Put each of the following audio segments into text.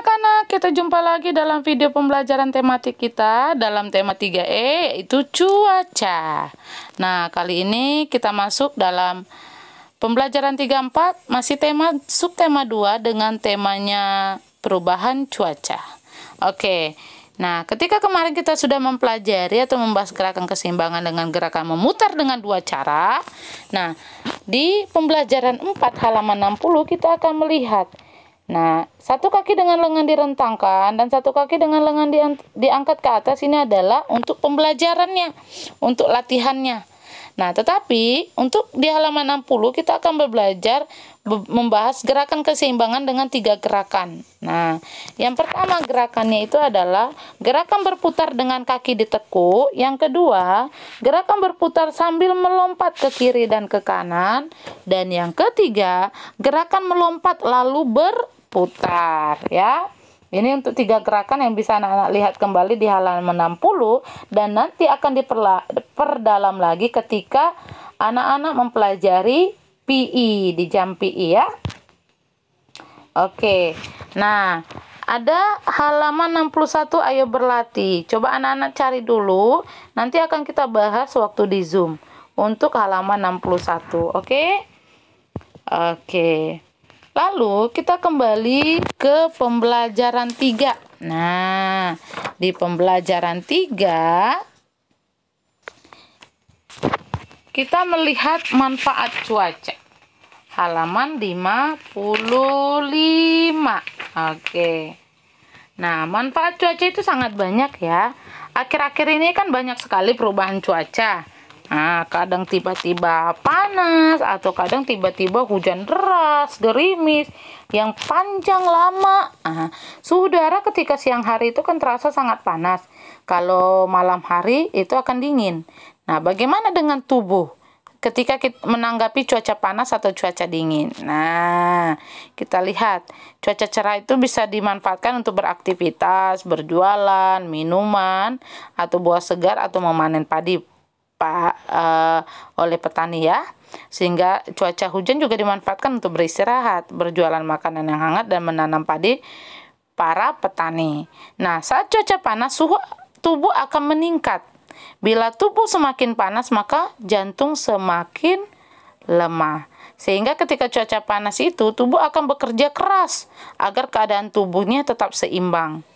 anak-anak, kita jumpa lagi dalam video pembelajaran tematik kita dalam tema 3E, yaitu cuaca. Nah, kali ini kita masuk dalam pembelajaran 34, masih subtema 2 dengan temanya perubahan cuaca. Oke, nah ketika kemarin kita sudah mempelajari atau membahas gerakan keseimbangan dengan gerakan memutar dengan dua cara. Nah, di pembelajaran 4 halaman 60 kita akan melihat, nah, satu kaki dengan lengan direntangkan dan satu kaki dengan lengan diangkat ke atas, ini adalah untuk pembelajarannya, untuk latihannya. Nah, tetapi untuk di halaman 60 kita akan belajar membahas gerakan keseimbangan dengan 3 gerakan. Nah, yang pertama gerakannya itu adalah gerakan berputar dengan kaki ditekuk. Yang kedua, gerakan berputar sambil melompat ke kiri dan ke kanan. Dan yang ketiga, gerakan melompat lalu berputar, ya. Ini untuk 3 gerakan yang bisa anak-anak lihat kembali di halaman 60 dan nanti akan diperdalam lagi ketika anak-anak mempelajari PE di jam PE, ya. Oke. Nah, ada halaman 61, ayo berlatih. Coba anak-anak cari dulu, nanti akan kita bahas waktu di Zoom untuk halaman 61. Oke? Oke. Lalu kita kembali ke pembelajaran 3. Nah, di pembelajaran 3 kita melihat manfaat cuaca. Halaman 55. Oke. Nah, manfaat cuaca itu sangat banyak, ya. Akhir-akhir ini kan banyak sekali perubahan cuaca. Nah, kadang tiba-tiba panas atau kadang tiba-tiba hujan deras, gerimis yang panjang lama. Nah, suhu udara ketika siang hari itu kan terasa sangat panas. Kalau malam hari itu akan dingin. Nah, bagaimana dengan tubuh ketika kita menanggapi cuaca panas atau cuaca dingin? Nah, kita lihat cuaca cerah itu bisa dimanfaatkan untuk beraktivitas, berjualan, minuman, atau buah segar atau memanen padi oleh petani, ya. Sehingga cuaca hujan juga dimanfaatkan untuk beristirahat, berjualan makanan yang hangat dan menanam padi para petani. Nah, saat cuaca panas, suhu tubuh akan meningkat. Bila tubuh semakin panas, maka jantung semakin lemah. Sehingga ketika cuaca panas itu, tubuh akan bekerja keras agar keadaan tubuhnya tetap seimbang.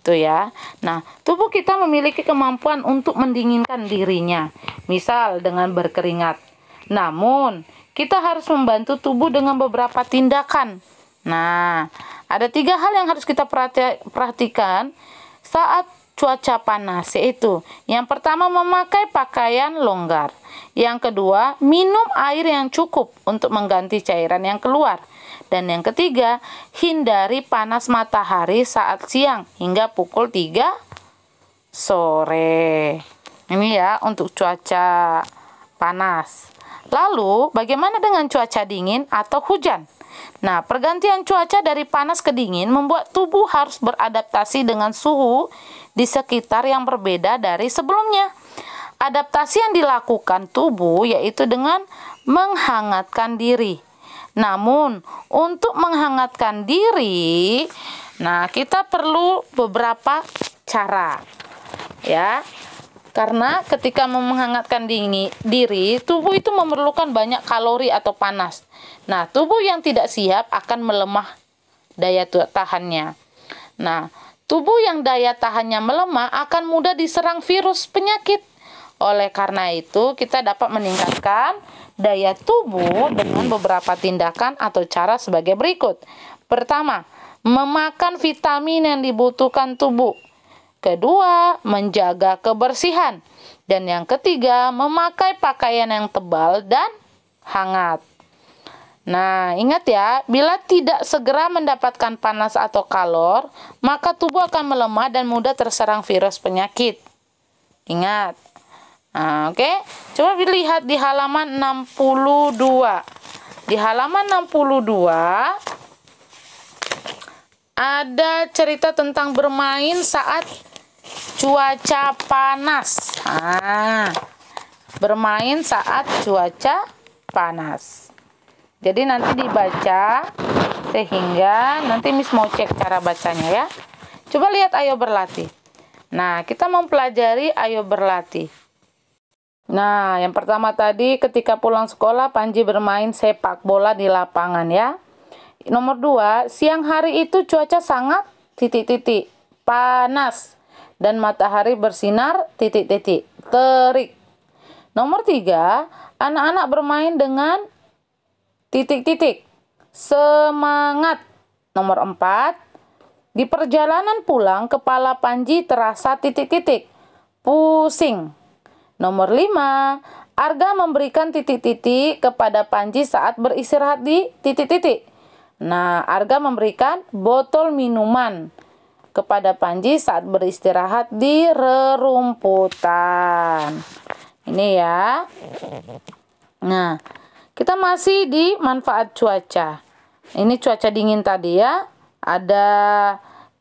Tuh, ya. Nah, tubuh kita memiliki kemampuan untuk mendinginkan dirinya, misal dengan berkeringat. Namun, kita harus membantu tubuh dengan beberapa tindakan. Nah, ada 3 hal yang harus kita perhatikan saat cuaca panas, yaitu yang pertama, memakai pakaian longgar. Yang kedua, minum air yang cukup untuk mengganti cairan yang keluar. Dan yang ketiga, hindari panas matahari saat siang hingga pukul 3 sore. Ini, ya, untuk cuaca panas. Lalu, bagaimana dengan cuaca dingin atau hujan? Nah, pergantian cuaca dari panas ke dingin membuat tubuh harus beradaptasi dengan suhu di sekitar yang berbeda dari sebelumnya. Adaptasi yang dilakukan tubuh yaitu dengan menghangatkan diri. Namun, untuk menghangatkan diri, nah, kita perlu beberapa cara, ya. Karena ketika menghangatkan diri, tubuh itu memerlukan banyak kalori atau panas. Nah, tubuh yang tidak siap akan melemah daya tahannya. Nah, tubuh yang daya tahannya melemah akan mudah diserang virus penyakit. Oleh karena itu, kita dapat meningkatkan daya tubuh dengan beberapa tindakan atau cara sebagai berikut. Pertama, memakan vitamin yang dibutuhkan tubuh. Kedua, menjaga kebersihan. Dan yang ketiga, memakai pakaian yang tebal dan hangat. Nah, ingat, ya, bila tidak segera mendapatkan panas atau kalor, maka tubuh akan melemah dan mudah terserang virus penyakit. Ingat. Nah, oke. Coba lihat di halaman 62. Di halaman 62 ada cerita tentang bermain saat cuaca panas. Nah, bermain saat cuaca panas. Jadi nanti dibaca Sehingga nanti Miss mau cek cara bacanya ya. Coba lihat ayo berlatih. Nah, kita mempelajari ayo berlatih. Nah, yang pertama tadi ketika pulang sekolah Panji bermain sepak bola di lapangan ya. Nomor 2, siang hari itu cuaca sangat titik-titik panas dan matahari bersinar titik-titik terik. Nomor 3, anak-anak bermain dengan titik-titik semangat. Nomor 4, di perjalanan pulang kepala Panji terasa titik-titik pusing. Nomor 5, Arga memberikan titik-titik kepada Panji saat beristirahat di titik-titik. Nah, Arga memberikan botol minuman kepada Panji saat beristirahat di rerumputan. Ini ya. Nah, kita masih di manfaat cuaca. Ini cuaca dingin tadi ya. Ada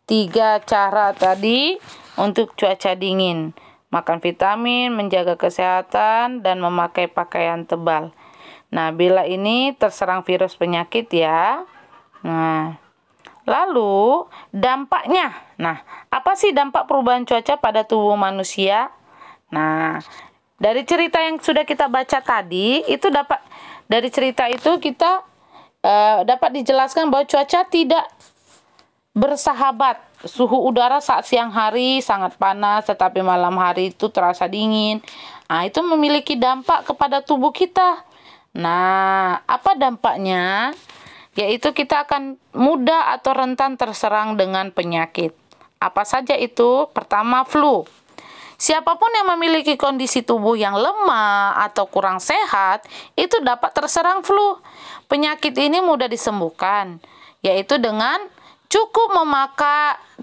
3 cara tadi untuk cuaca dingin. Makan vitamin, menjaga kesehatan, dan memakai pakaian tebal. Nah, bila ini terserang virus penyakit ya. Nah, lalu dampaknya. Nah, apa sih dampak perubahan cuaca pada tubuh manusia? Nah, dari cerita yang sudah kita baca tadi, dari cerita itu kita dapat dijelaskan bahwa cuaca tidak bersahabat. Suhu udara saat siang hari sangat panas, tetapi malam hari itu terasa dingin. Nah, itu memiliki dampak kepada tubuh kita. Nah, apa dampaknya? Yaitu kita akan mudah atau rentan terserang dengan penyakit. Apa saja itu? Pertama, flu. Siapapun yang memiliki kondisi tubuh yang lemah atau kurang sehat, itu dapat terserang flu. Penyakit ini mudah disembuhkan, yaitu dengan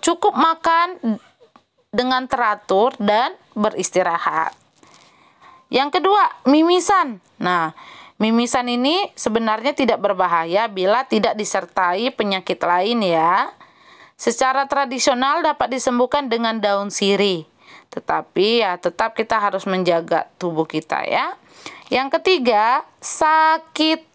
cukup makan dengan teratur dan beristirahat. Yang kedua, mimisan. Nah, mimisan ini sebenarnya tidak berbahaya bila tidak disertai penyakit lain ya. Secara tradisional dapat disembuhkan dengan daun sirih. Tetapi ya tetap kita harus menjaga tubuh kita ya. Yang ketiga, sakit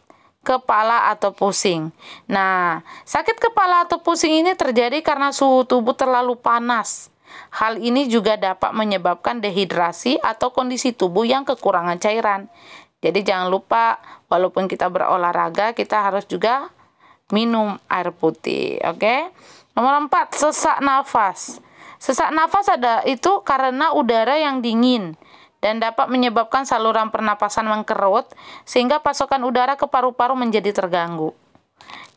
kepala atau pusing. Nah, sakit kepala atau pusing ini terjadi karena suhu tubuh terlalu panas. Hal ini juga dapat menyebabkan dehidrasi atau kondisi tubuh yang kekurangan cairan. Jadi jangan lupa, walaupun kita berolahraga, kita harus juga minum air putih. Oke? Nomor 4, sesak nafas. Sesak nafas itu karena udara yang dingin dan dapat menyebabkan saluran pernapasan mengkerut sehingga pasokan udara ke paru-paru menjadi terganggu.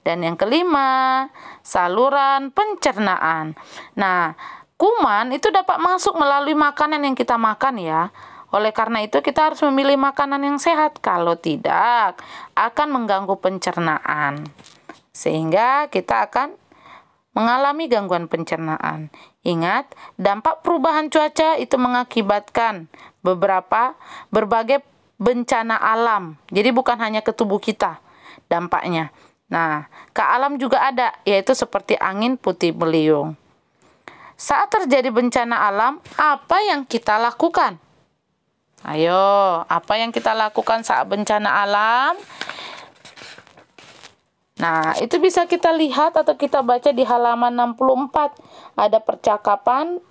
Dan yang kelima, saluran pencernaan. Nah, kuman itu dapat masuk melalui makanan yang kita makan ya. Oleh karena itu kita harus memilih makanan yang sehat. Kalau tidak, akan mengganggu pencernaan. Sehingga kita akan mengalami gangguan pencernaan. Ingat, dampak perubahan cuaca itu mengakibatkan berbagai bencana alam. Jadi bukan hanya ke tubuh kita dampaknya. Nah, ke alam juga ada, yaitu seperti angin puting beliung. Saat terjadi bencana alam, apa yang kita lakukan? Ayo, apa yang kita lakukan saat bencana alam? Nah, itu bisa kita lihat atau kita baca di halaman 64. Ada percakapan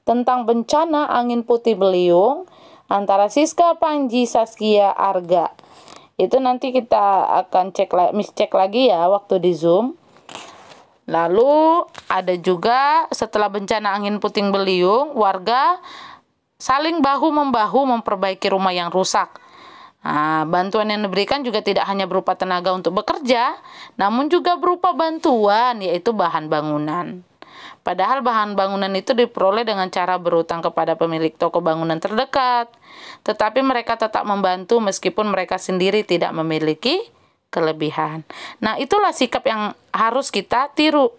tentang bencana angin puting beliung antara Siska, Panji, Saskia, Arga. Itu nanti kita akan cek lagi ya waktu di Zoom. Lalu ada juga setelah bencana angin puting beliung, warga saling bahu-membahu memperbaiki rumah yang rusak. Nah, bantuan yang diberikan juga tidak hanya berupa tenaga untuk bekerja, namun juga berupa bantuan, yaitu bahan bangunan. Padahal bahan bangunan itu diperoleh dengan cara berutang kepada pemilik toko bangunan terdekat. Tetapi mereka tetap membantu meskipun mereka sendiri tidak memiliki kelebihan. Nah, itulah sikap yang harus kita tiru.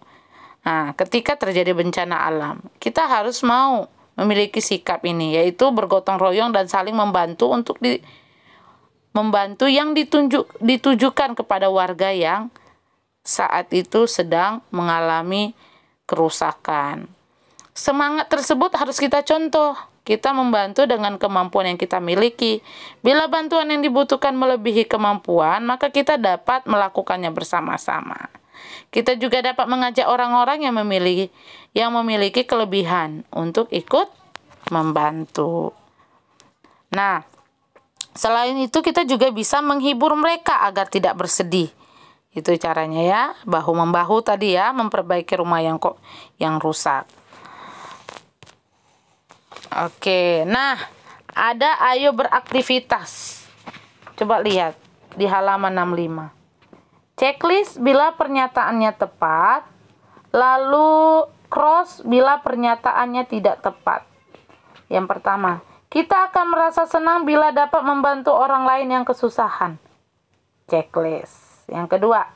Nah, ketika terjadi bencana alam, kita harus mau memiliki sikap ini, yaitu bergotong royong dan saling membantu untuk membantu yang ditujukan kepada warga yang saat itu sedang mengalami kerusakan. Semangat tersebut harus kita contoh. Kita membantu dengan kemampuan yang kita miliki. Bila bantuan yang dibutuhkan melebihi kemampuan, maka kita dapat melakukannya bersama-sama. Kita juga dapat mengajak orang-orang yang memiliki kelebihan untuk ikut membantu. Nah, selain itu kita juga bisa menghibur mereka agar tidak bersedih. Itu caranya ya, bahu-membahu tadi ya, memperbaiki rumah yang rusak. Oke, nah ada ayo beraktivitas. Coba lihat di halaman 65. Checklist bila pernyataannya tepat, lalu cross bila pernyataannya tidak tepat. Yang pertama, kita akan merasa senang bila dapat membantu orang lain yang kesusahan. Checklist. Yang kedua,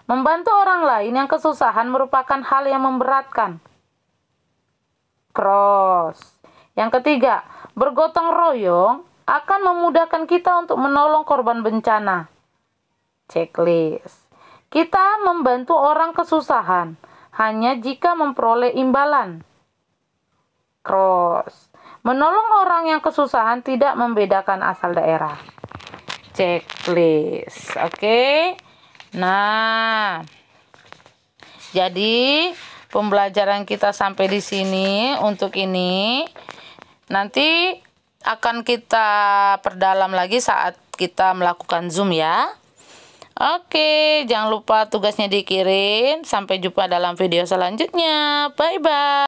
membantu orang lain yang kesusahan merupakan hal yang memberatkan. Cross. Yang ketiga, bergotong royong akan memudahkan kita untuk menolong korban bencana. Checklist. Kita membantu orang kesusahan hanya jika memperoleh imbalan. Cross. Menolong orang yang kesusahan tidak membedakan asal daerah. Checklist. Oke. Nah, jadi pembelajaran kita sampai di sini untuk ini. Nanti akan kita perdalam lagi saat kita melakukan Zoom ya. Oke, jangan lupa tugasnya dikirim. Sampai jumpa dalam video selanjutnya. Bye-bye.